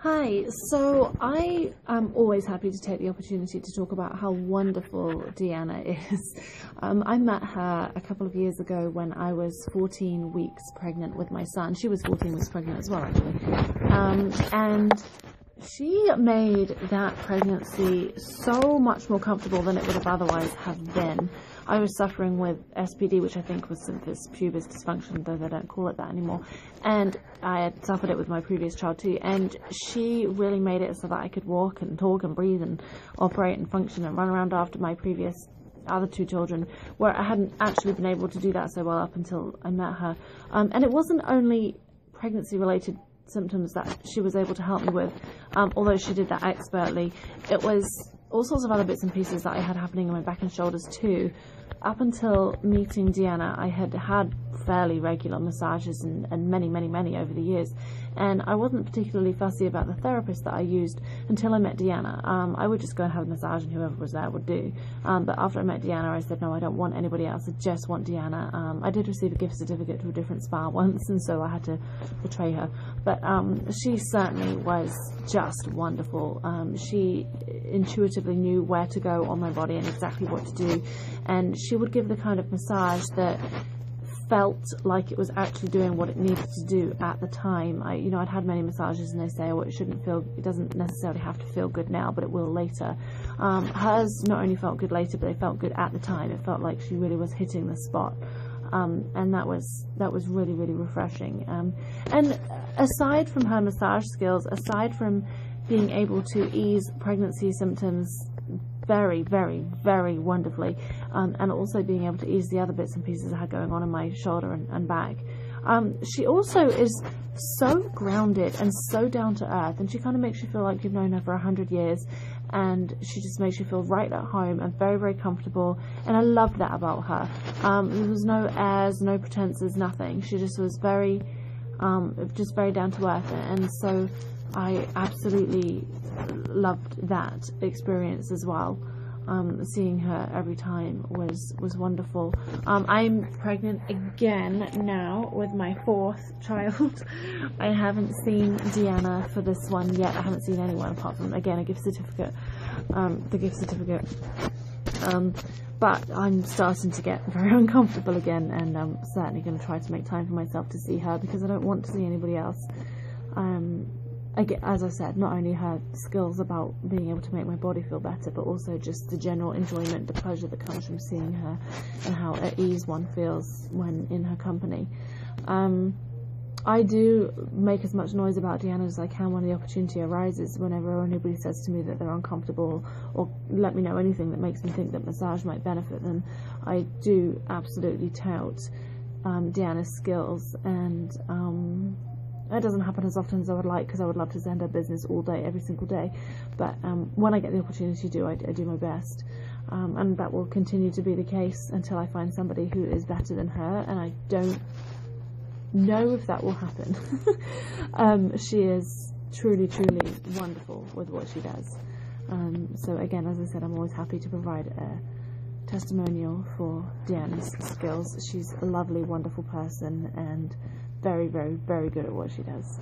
Hi, so I am always happy to take the opportunity to talk about how wonderful Deanna is. I met her a couple of years ago when I was 14 weeks pregnant with my son. She was 14 weeks pregnant as well, actually. And she made that pregnancy so much more comfortable than it would have otherwise have been. I was suffering with SPD, which I think was symphysis pubis dysfunction, though they don't call it that anymore. And I had suffered it with my previous child too. And she really made it so that I could walk and talk and breathe and operate and function and run around after my previous other two children, where I hadn't actually been able to do that so well up until I met her. And it wasn't only pregnancy-related symptoms that she was able to help me with, although she did that expertly. It was all sorts of other bits and pieces that I had happening in my back and shoulders too. Up until meeting Deanna, I had had fairly regular massages and many over the years, and I wasn't particularly fussy about the therapist that I used until I met Deanna. I would just go and have a massage and whoever was there would do, but after I met Deanna I said, no, I don't want anybody else, I just want Deanna. I did receive a gift certificate to a different spa once, and so I had to betray her, but she certainly was just wonderful. She intuitively knew where to go on my body and exactly what to do, and she would give the kind of massage that felt like it was actually doing what it needed to do at the time. I'd had many massages and they say, oh, it doesn't necessarily have to feel good now, but it will later. Hers not only felt good later, but they felt good at the time. It felt like she really was hitting the spot. And that was really refreshing. And aside from her massage skills, aside from being able to ease pregnancy symptoms very wonderfully, and also being able to ease the other bits and pieces I had going on in my shoulder and back, she also is so grounded and so down to earth, and she kind of makes you feel like you've known her for 100 years, and she just makes you feel right at home and very comfortable, and I loved that about her. There was no airs, no pretenses, nothing. She just was very down to earth, and so I absolutely loved that experience as well. Seeing her every time was wonderful. I'm pregnant again now with my fourth child. I haven't seen Deanna for this one yet. I haven't seen anyone apart from, again, a gift certificate. The gift certificate. But I'm starting to get very uncomfortable again, and I'm certainly going to try to make time for myself to see her, because I don't want to see anybody else. As I said, not only her skills about being able to make my body feel better, but also just the general enjoyment, the pleasure that comes from seeing her, and how at ease one feels when in her company. I do make as much noise about Deanna as I can when the opportunity arises. Whenever anybody says to me that they're uncomfortable, or let me know anything that makes me think that massage might benefit them, I do absolutely tout Deanna's skills, and it doesn't happen as often as I would like, because I would love to send her business all day, every single day. But when I get the opportunity to, I do my best. And that will continue to be the case until I find somebody who is better than her, and I don't know if that will happen. She is truly wonderful with what she does. So again, as I said, I'm always happy to provide a testimonial for Deanna's skills. She's a lovely, wonderful person, and very good at what she does.